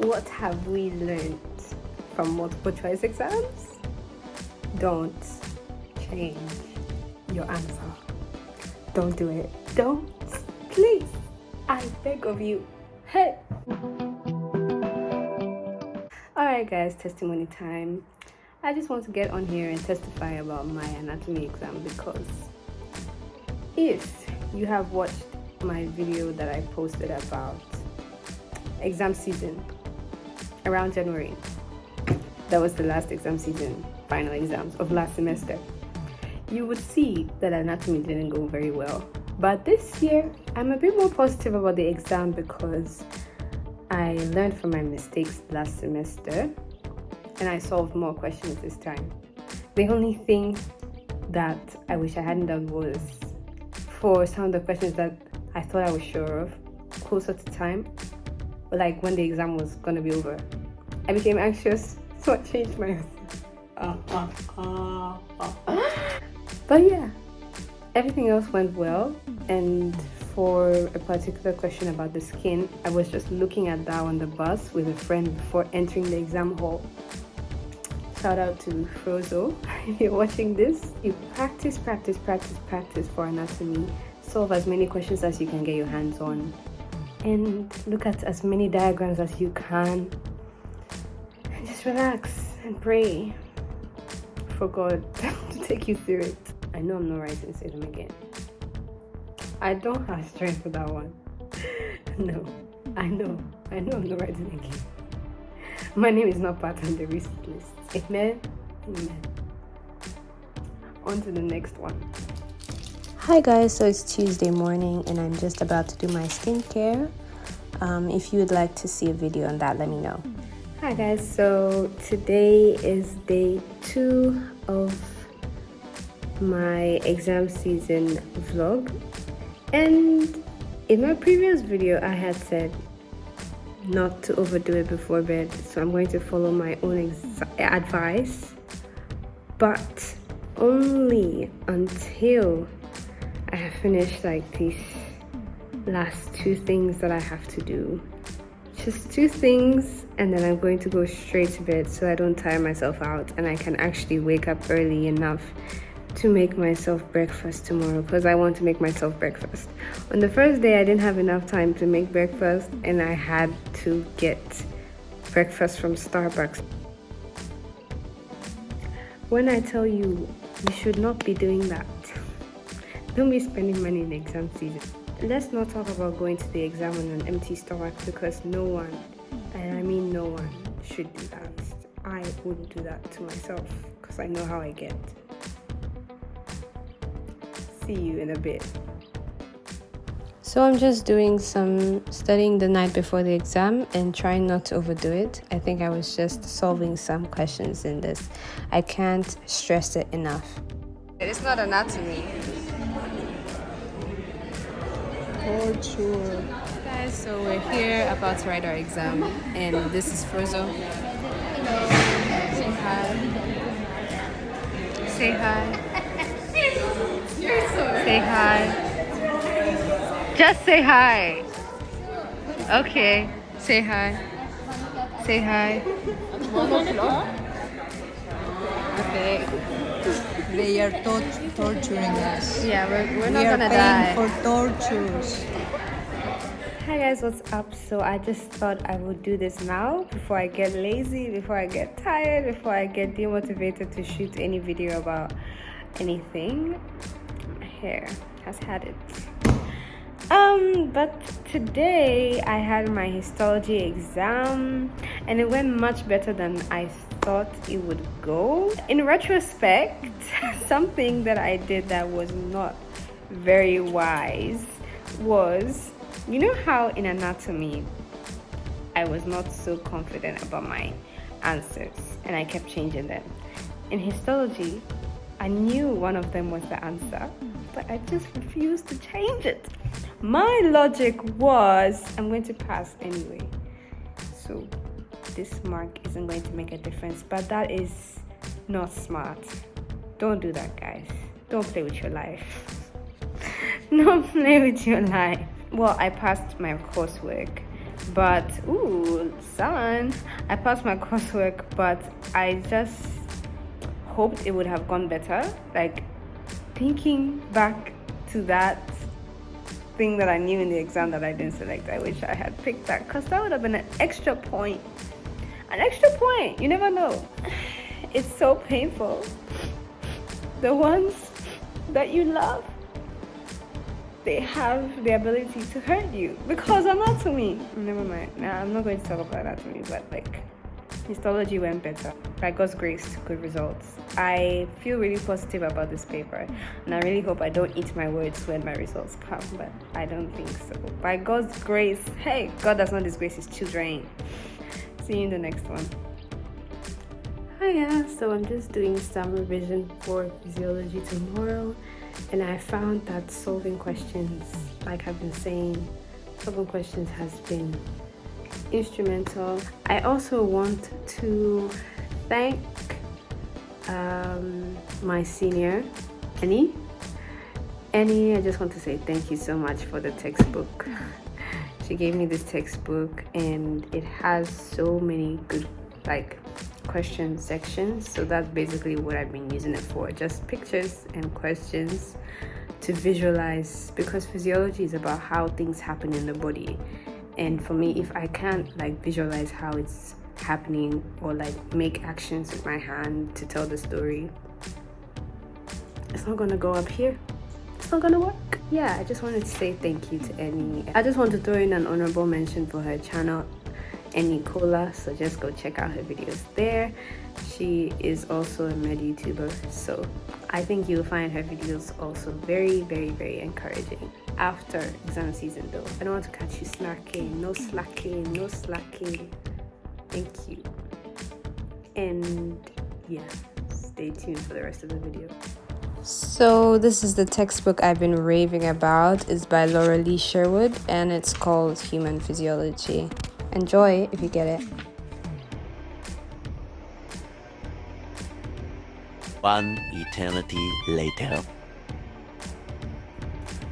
What have we learned from multiple choice exams? Don't change your answer. Don't do it. Don't. Please. I beg of you. Hey. Alright guys, testimony time. I just want to get on here and testify about my anatomy exam, because if you have watched my video that I posted about exam season around January, that was the last exam season, final exams of last semester, you would see that anatomy didn't go very well. But this year, I'm a bit more positive about the exam because I learned from my mistakes last semester and I solved more questions this time. The only thing that I wish I hadn't done was for some of the questions that I thought I was sure of closer to time, like when the exam was gonna be over, I became anxious, so I changed my answer. But yeah, everything else went well. And for a particular question about the skin, I was just looking at that on the bus with a friend before entering the exam hall. Shout out to Frozo. If you're watching this, you practice for anatomy. Solve as many questions as you can get your hands on. And look at as many diagrams as you can. And just relax and pray for God to take you through it. I know I'm not writing Salem again. I don't have strength for that one. No, I know I'm not writing again. My name is not part of the recent list. Amen. On to the next one. Hi guys, so it's Tuesday morning and I'm just about to do my skincare. If you would like to see a video on that, let me know. Hi guys, so today is day 2 of my exam season vlog, and in my previous video I had said not to overdo it before bed, so I'm going to follow my own advice, but only until I have finished like these last 2 things that I have to do. Just 2 things, and then I'm going to go straight to bed so I don't tire myself out and I can actually wake up early enough to make myself breakfast tomorrow, because I want to make myself breakfast. On the first day I didn't have enough time to make breakfast and I had to get breakfast from Starbucks. When I tell you should not be doing that, don't be spending money in exam season. Let's not talk about going to the exam on an empty stomach, because no one, and I mean no one, should do that. I wouldn't do that to myself because I know how I get. See you in a bit. So I'm just doing some studying the night before the exam and trying not to overdo it. I think I was just solving some questions in this. I can't stress it enough. It's not anatomy. For sure. Guys, so we're here about to write our exam, and this is Frozo. Say hi. Say hi. Say hi. Just say hi. Okay. Say hi. Say hi. Okay. They are torturing us. Yeah, we're not We are gonna paying die. for tortures. Hi guys, what's up? So I just thought I would do this now before I get lazy, before I get tired, before I get demotivated to shoot any video about anything. My hair has had it. But today I had my histology exam and it went much better than I thought it would go. In retrospect, something that I did that was not very wise was, you know how in anatomy I was not so confident about my answers and I kept changing them. In histology, I knew one of them was the answer, but I just refused to change it. My logic was, I'm going to pass anyway, so this mark isn't going to make a difference, but that is not smart. Don't do that, guys. Don't play with your life. Don't play with your life. Well, I passed my coursework, But ooh, son, I passed my coursework, but I just hoped it would have gone better. Like, thinking back to that thing that I knew in the exam that I didn't select, I wish I had picked that, because that would have been an extra point. An extra point, you never know. It's so painful. The ones that you love, they have the ability to hurt you because anatomy. Never mind. Nah, I'm not going to talk about anatomy, but like, histology went better. By God's grace, good results. I feel really positive about this paper, and I really hope I don't eat my words when my results come, but I don't think so. By God's grace, hey, God does not disgrace his children. See you in the next one. Hiya, so I'm just doing some revision for physiology tomorrow, and I found that solving questions, like I've been saying, solving questions has been instrumental. I also want to thank my senior, Annie. I just want to say thank you so much for the textbook. She gave me this textbook, and it has so many good question sections, so that's basically what I've been using it for, just pictures and questions to visualize, because physiology is about how things happen in the body, and for me, if I can't visualize how it's happening or make actions with my hand to tell the story, it's not gonna go up here, it's not gonna work. Yeah, I just wanted to say thank you to Annie. I just want to throw in an honorable mention for her channel, Annie Cola, so just go check out her videos there. She is also a med YouTuber, so I think you'll find her videos also very, very, very encouraging after exam season though. I don't want to catch you slacking. No slacking, no slacking. Thank you. And yeah, stay tuned for the rest of the video. So this is the textbook I've been raving about. It's by Laura Lee Sherwood, and it's called Human Physiology. Enjoy if you get it. One eternity later.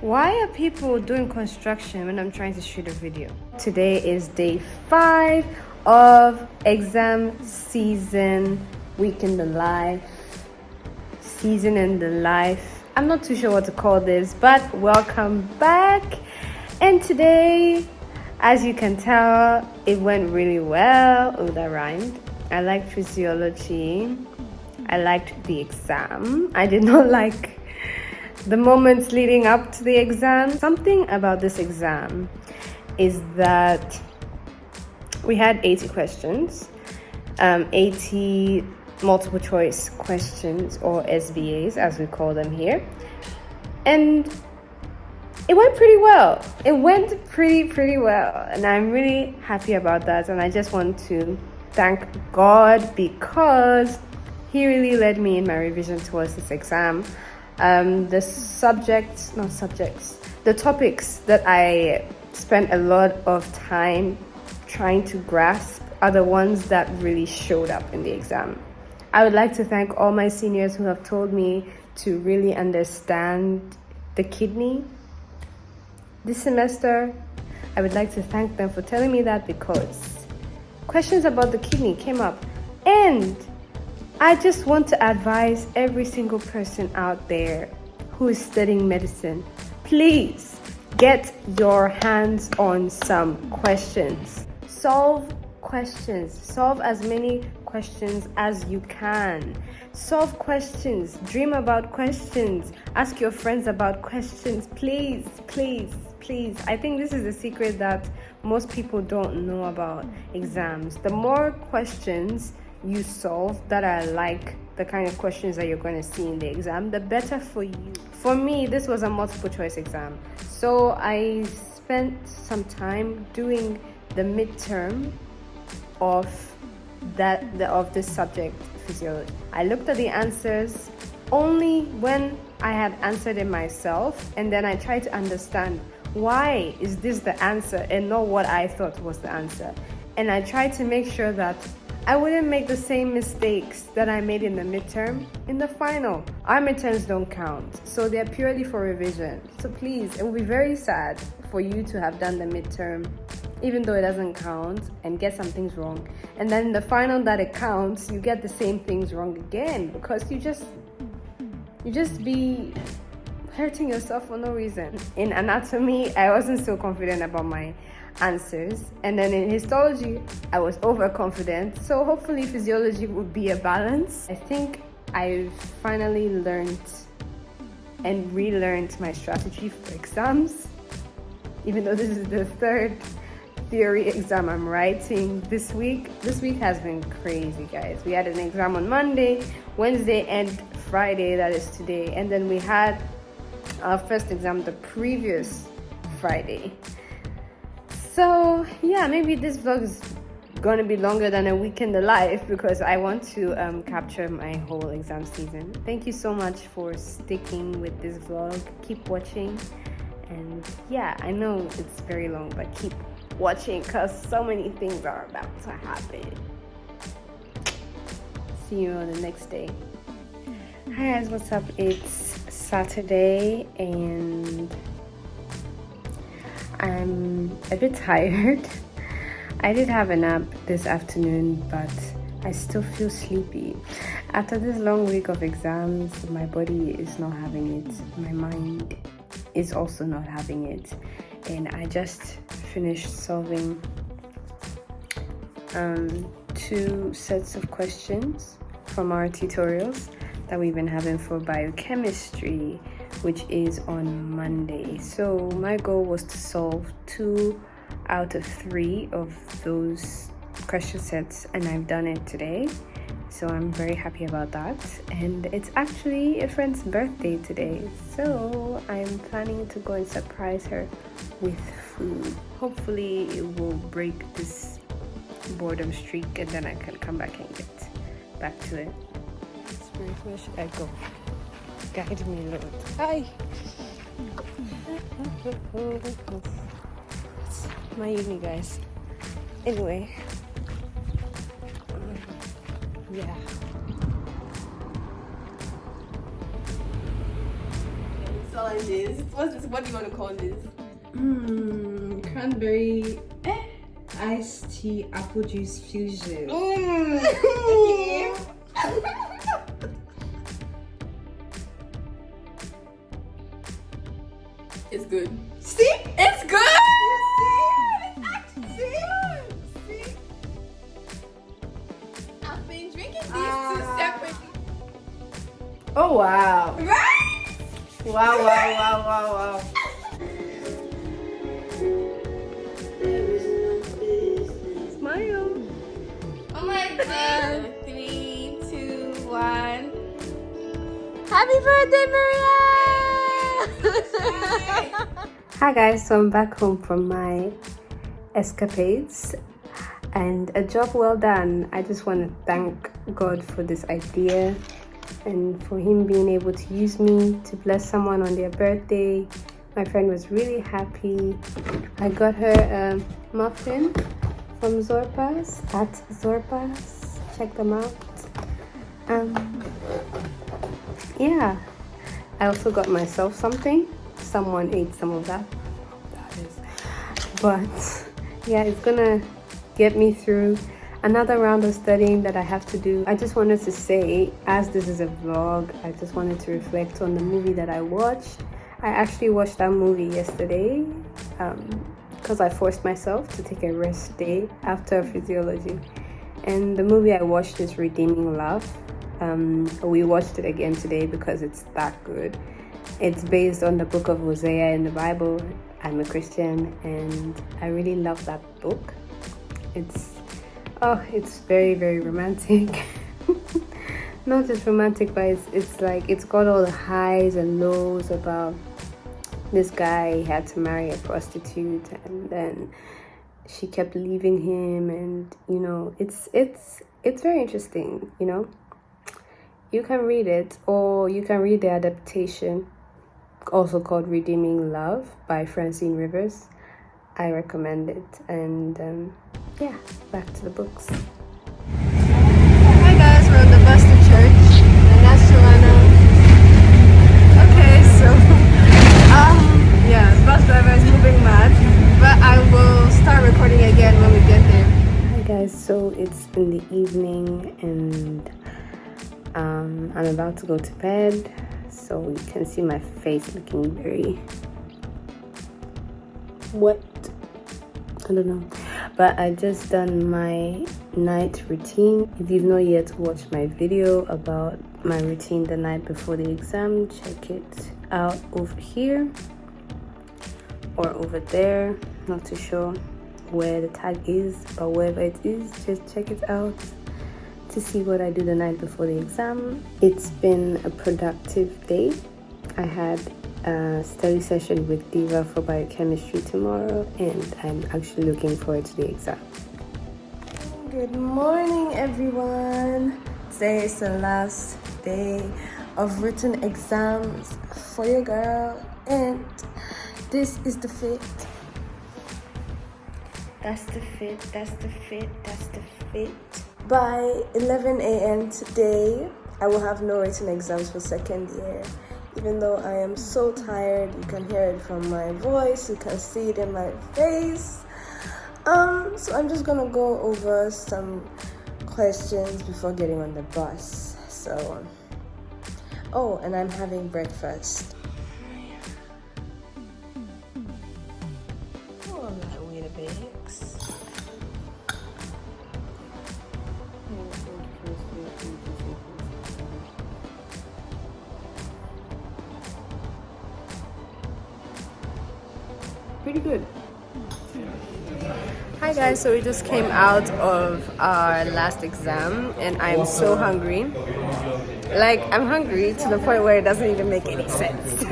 Why are people doing construction when I'm trying to shoot a video? Today is day 5 of exam season, week in the life, season in the life. I'm not too sure what to call this, but welcome back. And today, as you can tell, it went really well. Oh, that rhymed. I liked physiology. I liked the exam. I did not like the moments leading up to the exam. Something about this exam is that we had 80 questions, 80 multiple choice questions, or SBAs as we call them here. And it went pretty well. It went pretty well, and I'm really happy about that. And I just want to thank God, because he really led me in my revision towards this exam. The topics that I spent a lot of time trying to grasp are the ones that really showed up in the exam. I would like to thank all my seniors who have told me to really understand the kidney this semester. I would like to thank them for telling me that, because questions about the kidney came up, and I just want to advise every single person out there who is studying medicine, please get your hands on some questions. Solve questions. Solve as many questions as you can. Solve questions. Dream about questions. Ask your friends about questions. Please, please, please. I think this is the secret that most people don't know about exams. The more questions you solve that are like the kind of questions that you're going to see in the exam, the better for you. For me, this was a multiple choice exam, so I spent some time doing the midterm of this subject, physiology. I looked at the answers only when I had answered it myself, and then I tried to understand, why is this the answer and not what I thought was the answer? And I tried to make sure that I wouldn't make the same mistakes that I made in the midterm in the final. Our midterms don't count, so they're purely for revision. So please, it will be very sad for you to have done the midterm even though it doesn't count, and get some things wrong. And then the final that it counts, you get the same things wrong again, because you just be hurting yourself for no reason. In anatomy, I wasn't so confident about my answers, and then in histology, I was overconfident. So hopefully physiology would be a balance. I think I finally learned and relearned my strategy for exams, even though this is the third theory exam I'm writing this week. This week has been crazy, guys. We had an exam on Monday, Wednesday, and Friday, that is today, and then we had our first exam the previous Friday. So yeah, maybe this vlog is gonna be longer than a week in the life, because I want to capture my whole exam season. Thank you so much for sticking with this vlog. Keep watching, and yeah, I know it's very long, but keep watching because so many things are about to happen. See you on the next day. Hi guys, what's up? It's Saturday and I'm a bit tired. I did have a nap this afternoon, but I still feel sleepy. After this long week of exams, my body is not having it. My mind is also not having it. And I just finished solving 2 sets of questions from our tutorials that we've been having for biochemistry, which is on Monday. So my goal was to solve 2 out of 3 of those question sets, and I've done it today. So I'm very happy about that. And it's actually a friend's birthday today, so I'm planning to go and surprise her with food. Hopefully it will break this boredom streak, and then I can come back and get back to it. Where should I go? Guide me, Lord. Hi! It's my uni, guys. Anyway, yeah. What do you want to call this? Cranberry iced tea apple juice fusion. It's good. See? It's good! See? I've been drinking these 2 separately. Oh wow! Right? Wow! Smile! Oh my god. 3, 2, 1. Happy birthday, Maria! Hi guys, so I'm back home from my escapades, and a job well done. I just want to thank God for this idea and for him being able to use me to bless someone on their birthday. My friend was really happy. I got her a muffin from Zorpa's, at Zorpa's. Check them out. Yeah, I also got myself something. Someone ate some of that. But yeah, it's gonna get me through another round of studying that I have to do. I just wanted to say, as this is a vlog, I just wanted to reflect on the movie that I watched. I actually watched that movie yesterday because I forced myself to take a rest day after physiology. And the movie I watched is Redeeming Love. We watched it again today because it's that good. It's based on the book of Hosea in the Bible. I'm a Christian and I really love that book. It's very, very romantic. Not just romantic, but it's like it's got all the highs and lows about this guy. He had to marry a prostitute, and then she kept leaving him, and you know, it's very interesting. You know, you can read it, or you can read the adaptation, also called Redeeming Love by Francine Rivers. I recommend it. And yeah, back to the books. Hi guys, we're on the bus to church, and that's Joanna. Okay, so yeah, the bus driver is moving mad, but I will start recording So it's in the evening and I'm about to go to bed, so you can see my face looking very wet. I don't know, but I just done my night routine. If you've not yet watched my video about my routine the night before the exam, check it out over here or over there. Not too sure where the tag is, but wherever it is, just check it out to see what I do the night before the exam. It's been a productive day. I had a study session with Diva for biochemistry tomorrow, and I'm actually looking forward to the exam. Good morning, everyone. Today is the last day of written exams for your girl, and this is the fit. That's the fit, that's the fit, that's the fit. By 11 a.m. today, I will have no written exams for second year. Even though I am so tired, you can hear it from my voice, you can see it in my face. So I'm just gonna go over some questions before getting on the bus. So, oh, and I'm having breakfast. Oh, my Weetabix. Pretty good. Hi guys, so we just came out of our last exam and I'm so hungry. Like, I'm hungry to the point where it doesn't even make any sense.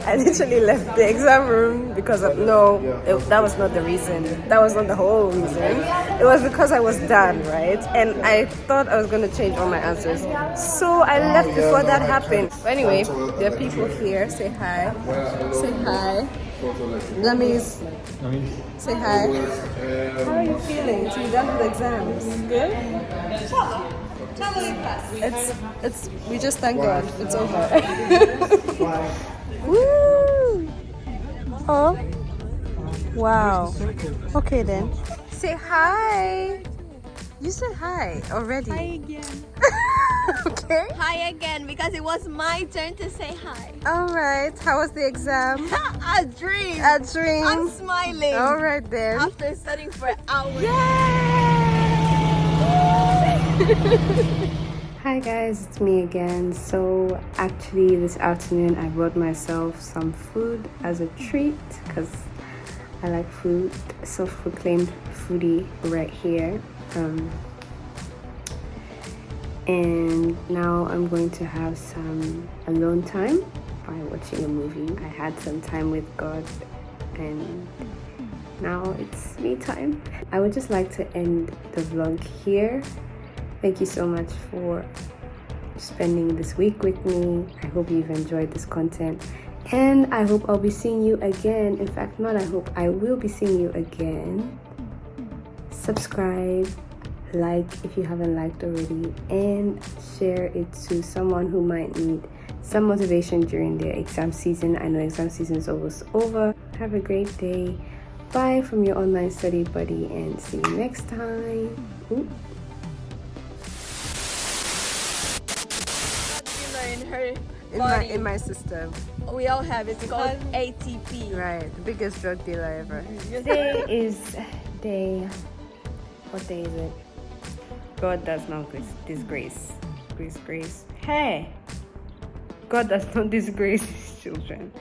I literally left the exam room because of, that was not the reason. That was not the whole reason. It was because I was done, right? And I thought I was going to change all my answers. So I left before that happened. But anyway, there are people here. Say hi. Say hi. Lamis, say hi. How are you feeling to be done with exams? Good? We just thank God it's over. Woo! Oh, wow. Okay then. Say hi. You said hi already. Hi again. Okay. Hi again, because it was my turn to say hi. All right. How was the exam? A dream. A dream. I'm smiling. All right then. After studying for hours. Hi guys, it's me again. So actually this afternoon I brought myself some food as a treat because I like food. Self-proclaimed foodie right here. And now I'm going to have some alone time by watching a movie. I had some time with God and now it's me time. I would just like to end the vlog here. Thank you so much for spending this week with me. I hope you've enjoyed this content and I hope I'll be seeing you again. In fact, not I hope, I will be seeing you again. Subscribe, like if you haven't liked already, and share it to someone who might need some motivation during their exam season. I know exam season is almost over. Have a great day. Bye from your online study buddy and see you next time. Ooh. In my system. We all have it. It's called ATP. Right, the biggest drug dealer ever. Today is day. What day is it? God does not disgrace. Grace. Hey! God does not disgrace his children.